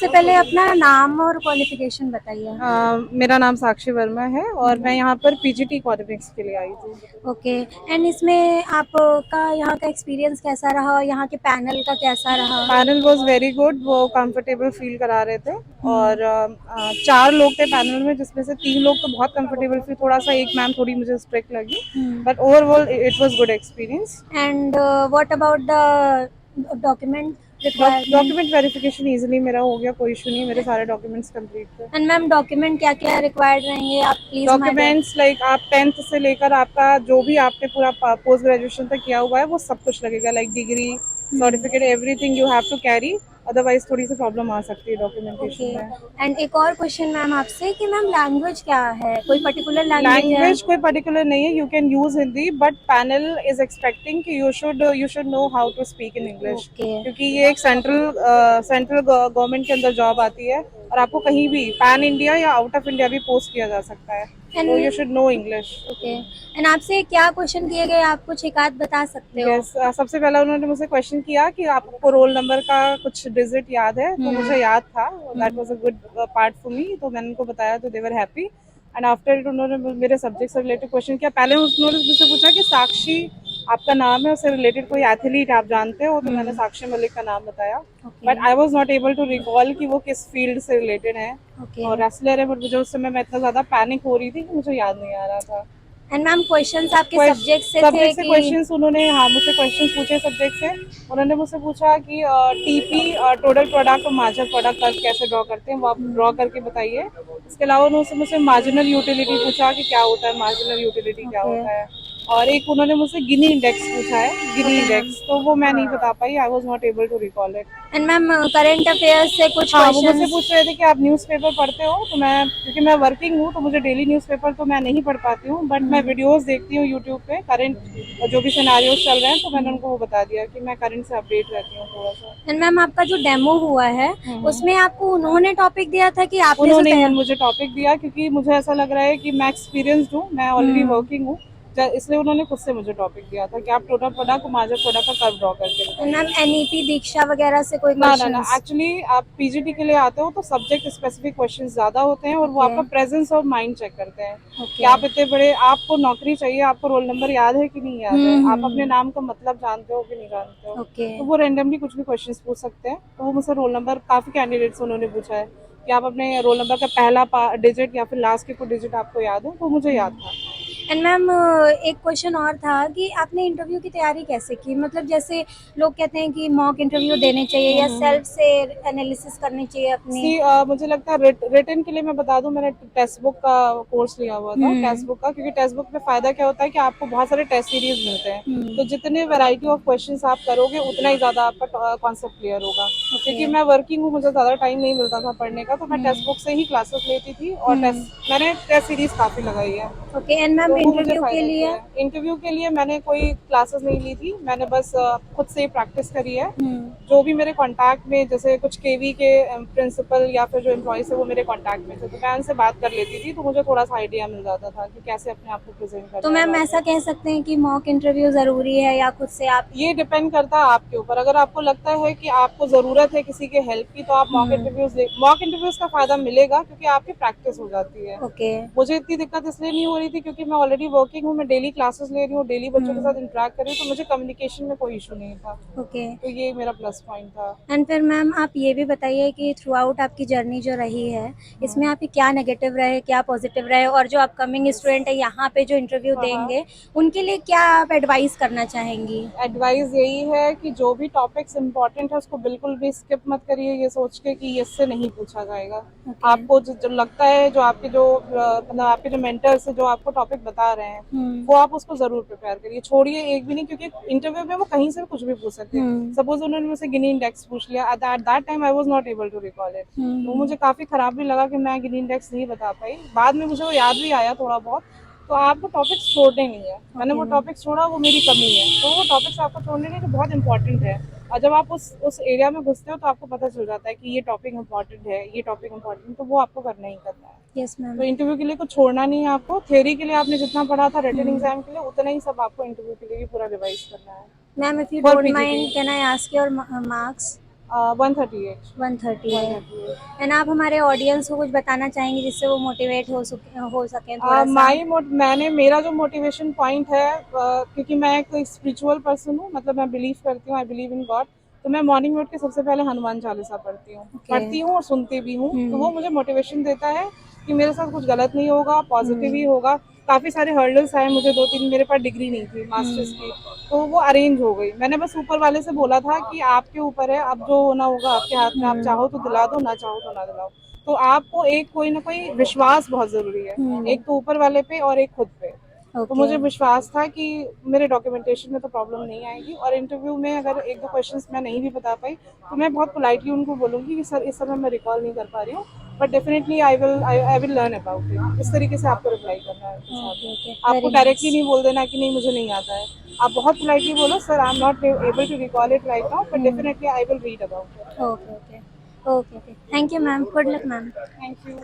सबसे पहले अपना नाम और क्वालिफिकेशन बताइए। मेरा नाम साक्षी वर्मा है और मैं यहाँ पर पीजीटी इकोनॉमिक्स के लिए आई थी। ओके। एंड इसमें आपका यहाँ का एक्सपीरियंस कैसा रहा और यहाँ के पैनल का कैसा रहा? पैनल वाज वेरी गुड, वो कंफर्टेबल फील करा रहे थे हम्म। और 4 लोग थे पैनल में, जिसमें से 3 लोग तो बहुत कंफर्टेबल फील, थोड़ा सा एक मैम थोड़ी मुझे स्ट्रिक्ट लगी, but overall it was good experience. And what about the document requirement? Document verification easily मेरा हो गया, कोई इशू नहीं, मेरे सारे डॉक्यूमेंट्स कंप्लीट थे। एंड मैम डॉक्यूमेंट क्या क्या रिक्वायर्ड रहेंगे, आप प्लीज हमारे। डॉक्यूमेंट्स लाइक आप 10th से लेकर आपका जो भी आपने पूरा पोस्ट ग्रेजुएशन तक किया हुआ है वो सब कुछ लगेगा, like degree, certificate, everything you have to carry, otherwise थोड़ी सी प्रॉब्लम आ सकती है ओके। डॉक्यूमेंटेशन में। एंड एक और क्वेश्चन मैम आपसे कि मैम लैंग्वेज क्या है, कोई पर्टिकुलर लैंग्वेज है? लैंग्वेज कोई पर्टिकुलर नहीं है, you can use Hindi, but panel is expecting कि you should know how to speak in English, okay. क्योंकि ये एक सेंट्रल गवर्नमेंट के अंदर जॉब आती है और आपको कहीं भी पैन इंडिया या आउट ऑफ इंडिया भी पोस्ट किया जा सकता है, तो you and should know English. Okay. And आपसे क्या क्वेश्चन किए गए, आप कुछ एक आध बता सकते हो? यस, सबसे पहला उन्होंने मुझसे क्वेश्चन किया कि आपको रोल नंबर का कुछ डिजिट याद है, तो मुझे याद था, that was a good part for me, तो मैंने उनको बताया तो they were happy. And after it उन्होंने मेरे सब्जेक्ट से रिलेटेड क्वेश्चन किया। पहले उन्होंने मुझसे पूछा कि साक्षी आपका नाम है, उससे रिलेटेड कोई एथलीट आप जानते हो, तो मैंने साक्षी मलिक का नाम बताया, okay. But I was not able to recall कि वो किस फील्ड से रिलेटेड है ओके। और रेसलर है, बट मुझे उस समय मैं इतना ज़्यादा पैनिक हो रही थी कि मुझे याद नहीं आ रहा था। एंड मैम क्वेश्चंस आपके सब्जेक्ट से थे सब्जेक्ट से कि? क्वेश्चंस उन्होंने, हाँ, मुझसे क्वेश्चंस पूछे सब्जेक्ट से। उन्होंने मुझसे पूछा कि टीपी, टोटल प्रोडक्ट और मार्जिनल प्रोडक्ट कर्व कैसे ड्रॉ करते हैं, वो आप ड्रॉ करके बताइए। इसके अलावा उन्होंने मुझसे मार्जिनल यूटिलिटी पूछा कि क्या होता है मार्जिनल यूटिलिटी, क्या ओके। होता है, और एक उन्होंने मुझसे गिनी इंडेक्स पूछा है, गिनी ओके मैम। इंडेक्स, तो वो मैं नहीं बता पाई, I was not able to recall it. And ma'am current affairs से कुछ हाँ, वो मुझसे क्वेश्चंस? पूछ रहे थे कि आप न्यूज़पेपर पढ़ते हो, तो मैं, क्योंकि मैं वर्किंग हूँ तो मुझे डेली न्यूज़पेपर तो मैं नहीं पढ़ पाती हूँ, बट मैं वीडियोस देखती हूँ यूट्यूब पे, करंट जो भी सिनेरियोज चल रहे हैं, तो मैंने उनको वो बता दिया कि मैं करंट से अपडेट रहती हूँ थोड़ा सा। एंड मैम आपका जो डेमो हुआ है उसमें आपको उन्होंने टॉपिक दिया था कि आपने जो उन्होंने तैयार? मुझे टॉपिक दिया, क्योंकि मुझे ऐसा लग रहा है कि मैं एक्सपीरियंसड हूँ, मैं ऑलरेडी वर्किंग हूँ, इसलिए उन्होंने खुद से मुझे टॉपिक दिया था कि आप टोटल प्रोडक्ट और मार्जिनल प्रोडक्ट का कर्व ड्रॉ करके एंड मैम बताइए। एनईपी दीक्षा वगैरह से कोई ना ना ना, क्वेश्चंस? एक्चुअली आप पीजीटी के लिए आते हो तो सब्जेक्ट स्पेसिफिक क्वेश्चन ज्यादा होते हैं, और वो ओके। आपका प्रेजेंस और माइंड चेक करते हैं कि ओके। आप इतने बड़े, आपको नौकरी चाहिए, आपको रोल नंबर याद है कि नहीं याद है, आप अपने नाम का मतलब जानते हो कि नहीं जानते हो, ओके। तो वो रेंडमली कुछ भी क्वेश्चन पूछ सकते हैं। तो वो मुझसे रोल नंबर, काफी कैंडिडेट्स उन्होंने पूछा है कि आप अपने रोल नंबर का पहला डिजिट या फिर लास्ट के कुछ डिजिट आपको याद हो, तो मुझे याद था। एंड मैम एक क्वेश्चन और था कि आपने इंटरव्यू की तैयारी कैसे की, मतलब जैसे लोग कहते हैं कि मॉक इंटरव्यू देने चाहिए या सेल्फ से एनालिसिस करनी चाहिए अपनी? सी मुझे लगता है रिटर्न के लिए मैं बता दूं, मैंने टेक्स्ट बुक का कोर्स लिया हुआ था, टेक्स्ट बुक का, क्योंकि टेक्स्ट बुक में फायदा क्या होता है कि आपको बहुत सारे टेस्ट सीरीज मिलते हैं, तो जितने वैरायटी ऑफ क्वेश्चंस आप करोगे उतना ही ज्यादा आपका कॉन्सेप्ट क्लियर होगा। क्योंकि मैं वर्किंग हूँ, मुझे ज्यादा टाइम नहीं मिलता था पढ़ने का, तो मैं टेक्स्ट बुक से ही क्लासेस लेती थी, और मैंने टेस्ट सीरीज काफी लगाई है, ओके। एंड मैम तो वो मुझे इंटरव्यू के फायदा लिए? किया है। इंटरव्यू के लिए मैंने कोई क्लासेस नहीं ली थी, मैंने बस खुद से ही प्रैक्टिस करी है। जो भी मेरे कांटेक्ट में, जैसे कुछ केवी के प्रिंसिपल या फिर जो एम्प्लॉयज थे वो मेरे कांटेक्ट में थे, तो मैं उनसे बात कर लेती थी, तो मुझे थोड़ा सा आइडिया मिल जाता था कि कैसे अपने आप को प्रेजेंट तो करना है मैम बाद ऐसा में। कह सकते हैं कि मॉक इंटरव्यू ज़रूरी है या खुद से आप? ये डिपेंड करता है आपके ऊपर, अगर आपको लगता है कि आपको ज़रूरत है किसी के हेल्प की, तो आप मॉक इंटरव्यूज़ का फ़ायदा मिलेगा, क्योंकि आपकी प्रैक्टिस हो जाती है। ओके। मुझे इतनी दिक्कत इसलिए नहीं हो रही थी क्योंकि मैं ऑलरेडी वर्किंग हूँ, मैं डेली क्लासेस ले रही हूँ, डेली बच्चों के साथ इंटरेक्ट कर रही हूँ, तो मुझे कम्युनिकेशन में कोई इशू नहीं था, ओके। तो ये मेरा प्लस पॉइंट था। एंड फिर मैम आप ये भी बताइए कि थ्रू आउट आपकी जर्नी जो रही है इसमें आपकी क्या नेगेटिव रहे, क्या पॉजिटिव रहे, और जो अपकमिंग स्टूडेंट है यहाँ पे जो इंटरव्यू हाँ हाँ, देंगे उनके लिए क्या आप एडवाइस करना चाहेंगी? एडवाइस यही है कि जो भी टॉपिक्स इम्पोर्टेंट है उसको बिल्कुल भी स्किप मत करिए, ये सोच के कि ये इससे नहीं पूछा जाएगा। ओके। आपको जो लगता है, जो आपके जो मतलब आपके जो मेंटर्स जो आपको टॉपिक बता रहे हैं, वो आप उसको जरूर प्रिपेयर करिए, छोड़िए एक भी नहीं, क्योंकि इंटरव्यू में वो कहीं से भी कुछ भी पूछ सकते हैं। सपोज उन्होंने मुझसे गिनी इंडेक्स पूछ लिया, at that time I was not able to recall it, तो मुझे काफी खराब भी लगा कि मैं गिनी इंडेक्स नहीं बता पाई, बाद में मुझे वो याद भी आया थोड़ा बहुत। तो आपको टॉपिक्स छोड़ने नहीं है, मैंने वो टॉपिक्स छोड़ा, वो मेरी कमी है, तो वो टॉपिक्स आपको छोड़ने नहीं, तो बहुत इंपॉर्टेंट है। और जब आप उस एरिया में घुसते हो तो आपको पता चल जाता है कि ये टॉपिक इंपॉर्टेंट है, ये टॉपिक इंपॉर्टेंट, तो वो आपको करना ही करना है। Yes ma'am. तो इंटरव्यू के लिए कुछ छोड़ना नहीं है आपको, थ्योरी के लिए आपने जितना पढ़ा था रिटन एग्जाम के लिए, उतना ही सब आपको इंटरव्यू के लिए भी पूरा रिवाइज करना है ma'am if you for don't PGT. Mind can I ask your marks? 138। 138। And आप हमारे ऑडियंस को कुछ बताना चाहेंगे जिससे वो मोटिवेट हो सकें थोड़ा सा? मेरा जो मोटिवेशन पॉइंट है, क्योंकि मैं एक स्पिरिचुअल पर्सन हूँ, मतलब मैं बिलीव करती हूँ, आई बिलीव इन गॉड। तो मैं मॉर्निंग में उठ के सबसे पहले हनुमान चालीसा ओके। पढ़ती हूँ और सुनती भी हूँ। तो वो मुझे मोटिवेशन देता है कि मेरे साथ कुछ गलत नहीं होगा, पॉजिटिव ही होगा। काफ़ी सारे हर्डल्स आए मुझे, 2-3, मेरे पास डिग्री नहीं थी मास्टर्स की, तो वो अरेंज हो गई। मैंने बस ऊपर वाले से बोला था कि आपके ऊपर है, अब जो होना होगा आपके हाथ में, आप चाहो तो दिला दो, ना चाहो तो ना दिलाओ। तो आपको एक कोई ना कोई विश्वास बहुत ज़रूरी है, एक तो ऊपर वाले पे और एक खुद पे। तो ओके। मुझे विश्वास था कि मेरे डॉक्यूमेंटेशन में तो प्रॉब्लम नहीं आएगी, और इंटरव्यू में अगर 1-2 क्वेश्चंस मैं नहीं भी बता पाई तो मैं बहुत पोलाइटली उनको बोलूँगी कि सर इस समय मैं रिकॉल नहीं कर पा रही हूँ, but definitely I will learn about it. इस तरीके से आपको रिप्लाई करना है उनके ओके। साथ। ओके, आपको वेरी डायरेक्टली नाइस। नहीं बोल देना कि नहीं मुझे नहीं आता है। आप बहुत पोलाइटली बोलो, sir I am not able to recall it right now, but definitely I will read about it. Okay. Okay. Okay. Okay, thank you ma'am, good luck ma'am. Thank you.